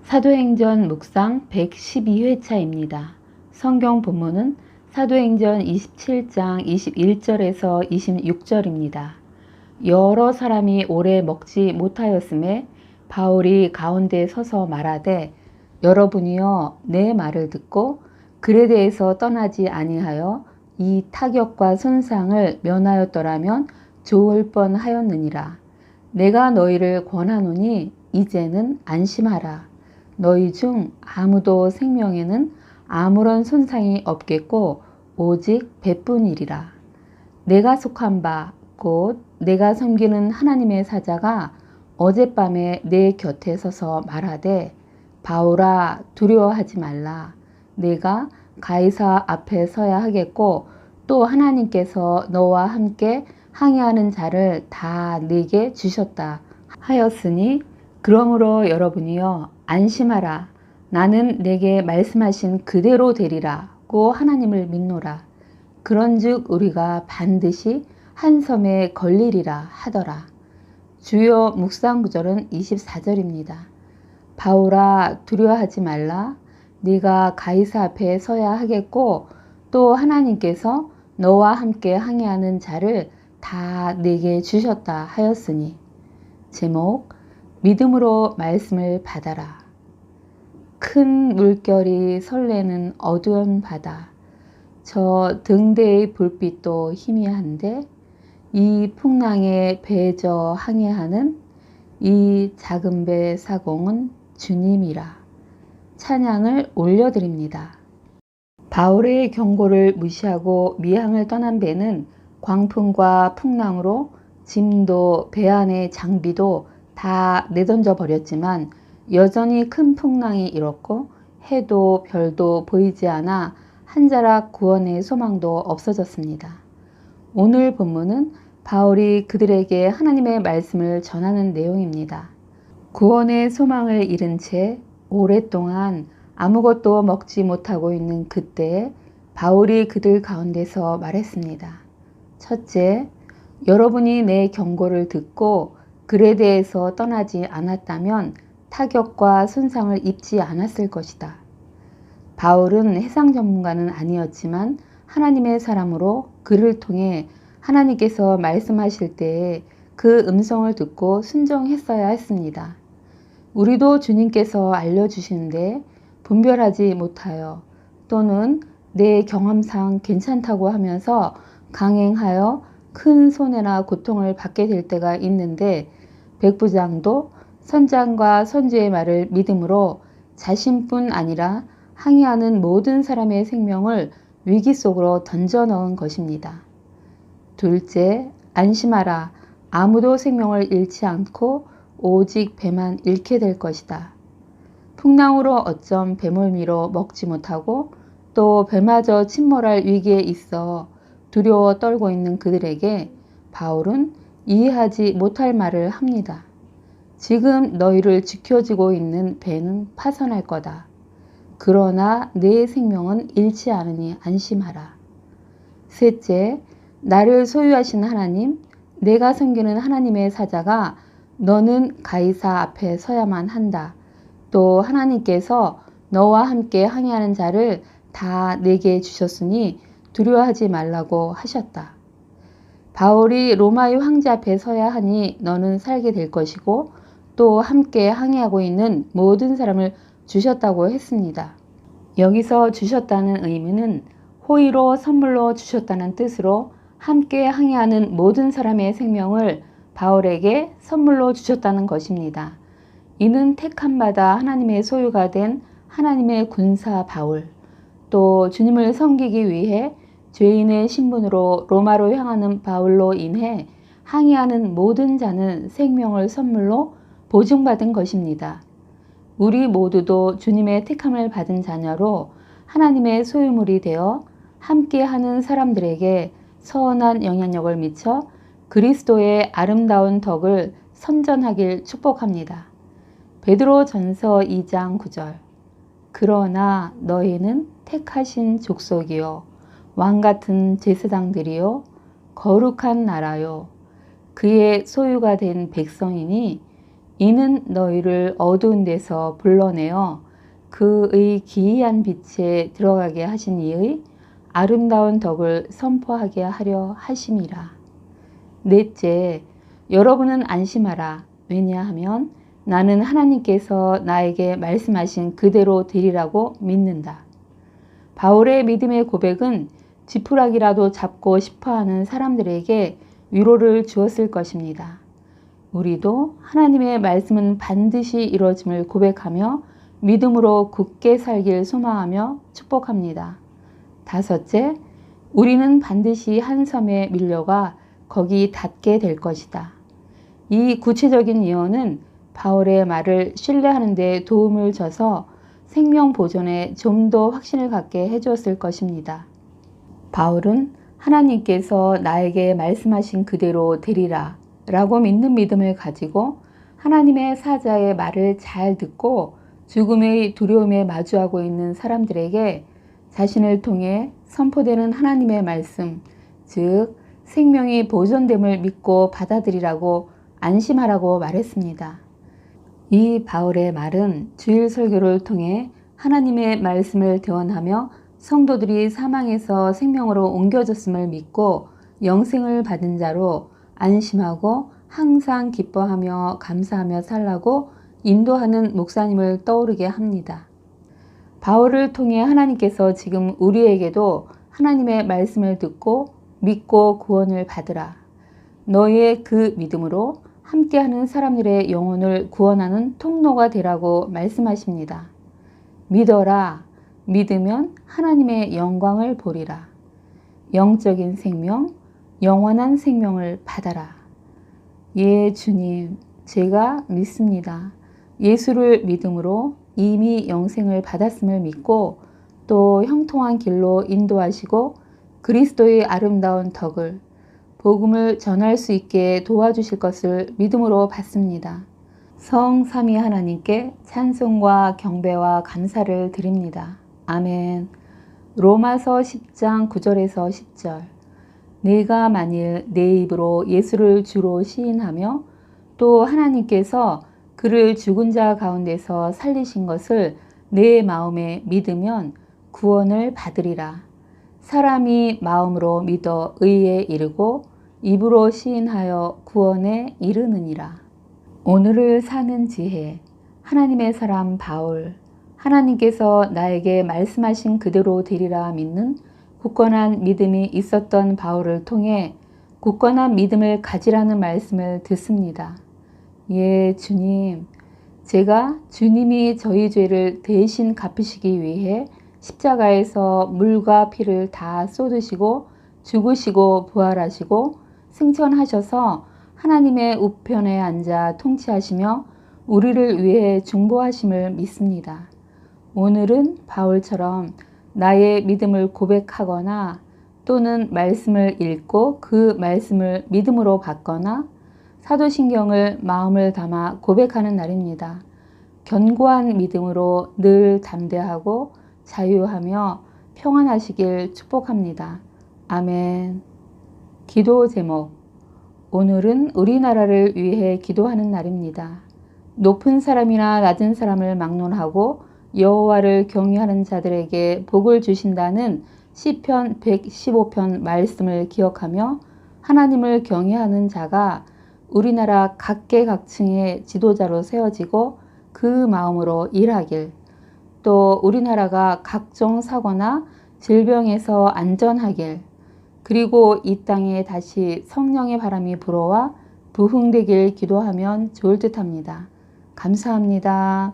사도행전 묵상 112회차입니다. 성경 본문은 사도행전 27장 21절에서 26절입니다. 여러 사람이 오래 먹지 못하였음에 바울이 가운데 서서 말하되 여러분이여 내 말을 듣고 그레데에서 떠나지 아니하여 이 타격과 손상을 면하였더라면 좋을 뻔하였느니라. 내가 너희를 권하노니 이제는 안심하라. 너희 중 아무도 생명에는 아무런 손상이 없겠고 오직 배뿐이리라. 내가 속한 바 곧 내가 섬기는 하나님의 사자가 어젯밤에 내 곁에 서서 말하되 바울아 두려워하지 말라. 내가 가이사 앞에 서야 하겠고 또 하나님께서 너와 함께 항해하는 자를 다 네게 주셨다 하였으니 그러므로 여러분이여 안심하라. 나는 내게 말씀하신 그대로 되리라고 하나님을 믿노라. 그런즉 우리가 반드시 한 섬에 걸리리라 하더라. 주요 묵상 구절은 24절입니다. 바울아 두려워하지 말라. 네가 가이사 앞에 서야 하겠고 또 하나님께서 너와 함께 항해하는 자를 다 네게 주셨다 하였으니. 제목 믿음으로 말씀을 받아라. 큰 물결이 설레는 어두운 바다. 저 등대의 불빛도 희미한데 이 풍랑에 배저 항해하는 이 작은 배 사공은 주님이라. 찬양을 올려드립니다. 바울의 경고를 무시하고 미항을 떠난 배는 광풍과 풍랑으로 짐도 배 안의 장비도 다 내던져 버렸지만 여전히 큰 풍랑이 일었고 해도 별도 보이지 않아 한 자락 구원의 소망도 없어졌습니다. 오늘 본문은 바울이 그들에게 하나님의 말씀을 전하는 내용입니다. 구원의 소망을 잃은 채 오랫동안 아무것도 먹지 못하고 있는 그때에 바울이 그들 가운데서 말했습니다. 첫째, 여러분이 내 경고를 듣고 그레데에서 떠나지 않았다면 타격과 손상을 입지 않았을 것이다. 바울은 해상 전문가는 아니었지만 하나님의 사람으로 그를 통해 하나님께서 말씀하실 때에 그 음성을 듣고 순종했어야 했습니다. 우리도 주님께서 알려주시는데 분별하지 못하여 또는 내 경험상 괜찮다고 하면서 강행하여 큰 손해나 고통을 받게 될 때가 있는데 백부장도 선장과 선주의 말을 믿음으로 자신뿐 아니라 항해하는 모든 사람의 생명을 위기 속으로 던져 넣은 것입니다. 둘째, 안심하라. 아무도 생명을 잃지 않고 오직 배만 잃게 될 것이다. 풍랑으로 어쩜 배멀미로 먹지 못하고 또 배마저 침몰할 위기에 있어 두려워 떨고 있는 그들에게 바울은 이해하지 못할 말을 합니다. 지금 너희를 지켜주고 있는 배는 파선할 거다. 그러나 내 생명은 잃지 않으니 안심하라. 셋째, 나를 소유하신 하나님, 내가 섬기는 하나님의 사자가 너는 가이사 앞에 서야만 한다. 또 하나님께서 너와 함께 항해하는 자를 다 내게 주셨으니 두려워하지 말라고 하셨다. 바울이 로마의 황제 앞에 서야 하니 너는 살게 될 것이고 또 함께 항해하고 있는 모든 사람을 주셨다고 했습니다. 여기서 주셨다는 의미는 호의로 선물로 주셨다는 뜻으로 함께 항해하는 모든 사람의 생명을 바울에게 선물로 주셨다는 것입니다. 이는 택함 받아 하나님의 소유가 된 하나님의 군사 바울, 또 주님을 섬기기 위해 죄인의 신분으로 로마로 향하는 바울로 인해 항해하는 모든 자는 생명을 선물로 보증받은 것입니다. 우리 모두도 주님의 택함을 받은 자녀로 하나님의 소유물이 되어 함께하는 사람들에게 선한 영향력을 미쳐 그리스도의 아름다운 덕을 선전하길 축복합니다. 베드로전서 2장 9절. 그러나 너희는 택하신 족속이요 왕같은 제사장들이요 거룩한 나라요 그의 소유가 된 백성이니 이는 너희를 어두운 데서 불러내어 그의 기이한 빛에 들어가게 하신 이의 아름다운 덕을 선포하게 하려 하심이라. 넷째, 여러분은 안심하라. 왜냐하면 나는 하나님께서 나에게 말씀하신 그대로 되리라고 믿는다. 바울의 믿음의 고백은 지푸라기라도 잡고 싶어하는 사람들에게 위로를 주었을 것입니다. 우리도 하나님의 말씀은 반드시 이루어짐을 고백하며 믿음으로 굳게 살길 소망하며 축복합니다. 다섯째, 우리는 반드시 한 섬에 밀려가 거기 닿게 될 것이다. 이 구체적인 예언은 바울의 말을 신뢰하는 데 도움을 줘서 생명 보존에 좀 더 확신을 갖게 해주었을 것입니다. 바울은 하나님께서 나에게 말씀하신 그대로 되리라 라고 믿는 믿음을 가지고 하나님의 사자의 말을 잘 듣고 죽음의 두려움에 마주하고 있는 사람들에게 자신을 통해 선포되는 하나님의 말씀, 즉 생명이 보존됨을 믿고 받아들이라고 안심하라고 말했습니다. 이 바울의 말은 주일 설교를 통해 하나님의 말씀을 대언하며 성도들이 사망에서 생명으로 옮겨졌음을 믿고 영생을 받은 자로 안심하고 항상 기뻐하며 감사하며 살라고 인도하는 목사님을 떠오르게 합니다. 바울을 통해 하나님께서 지금 우리에게도 하나님의 말씀을 듣고 믿고 구원을 받으라. 너희의 그 믿음으로 함께하는 사람들의 영혼을 구원하는 통로가 되라고 말씀하십니다. 믿어라. 믿으면 하나님의 영광을 보리라. 영적인 생명, 영원한 생명을 받아라. 예, 주님, 제가 믿습니다. 예수를 믿음으로 이미 영생을 받았음을 믿고 또 형통한 길로 인도하시고 그리스도의 아름다운 덕을 복음을 전할 수 있게 도와주실 것을 믿음으로 받습니다. 성삼위 하나님께 찬송과 경배와 감사를 드립니다. 아멘. 로마서 10장 9절에서 10절. 내가 만일 내 입으로 예수를 주로 시인하며 또 하나님께서 그를 죽은 자 가운데서 살리신 것을 내 마음에 믿으면 구원을 받으리라. 사람이 마음으로 믿어 의에 이르고 입으로 시인하여 구원에 이르느니라. 오늘을 사는 지혜. 하나님의 사람 바울. 하나님께서 나에게 말씀하신 그대로 되리라 믿는 굳건한 믿음이 있었던 바울을 통해 굳건한 믿음을 가지라는 말씀을 듣습니다. 예, 주님. 제가 주님이 저희 죄를 대신 갚으시기 위해 십자가에서 물과 피를 다 쏟으시고 죽으시고 부활하시고 승천하셔서 하나님의 우편에 앉아 통치하시며 우리를 위해 중보하심을 믿습니다. 오늘은 바울처럼 나의 믿음을 고백하거나 또는 말씀을 읽고 그 말씀을 믿음으로 받거나 사도신경을 마음을 담아 고백하는 날입니다. 견고한 믿음으로 늘 담대하고 자유하며 평안하시길 축복합니다. 아멘. 기도 제목. 오늘은 우리나라를 위해 기도하는 날입니다. 높은 사람이나 낮은 사람을 막론하고 여호와를 경외하는 자들에게 복을 주신다는 시편 115편 말씀을 기억하며 하나님을 경외하는 자가 우리나라 각계각층의 지도자로 세워지고 그 마음으로 일하길, 또 우리나라가 각종 사고나 질병에서 안전하길, 그리고 이 땅에 다시 성령의 바람이 불어와 부흥되길 기도하면 좋을 듯합니다. 감사합니다.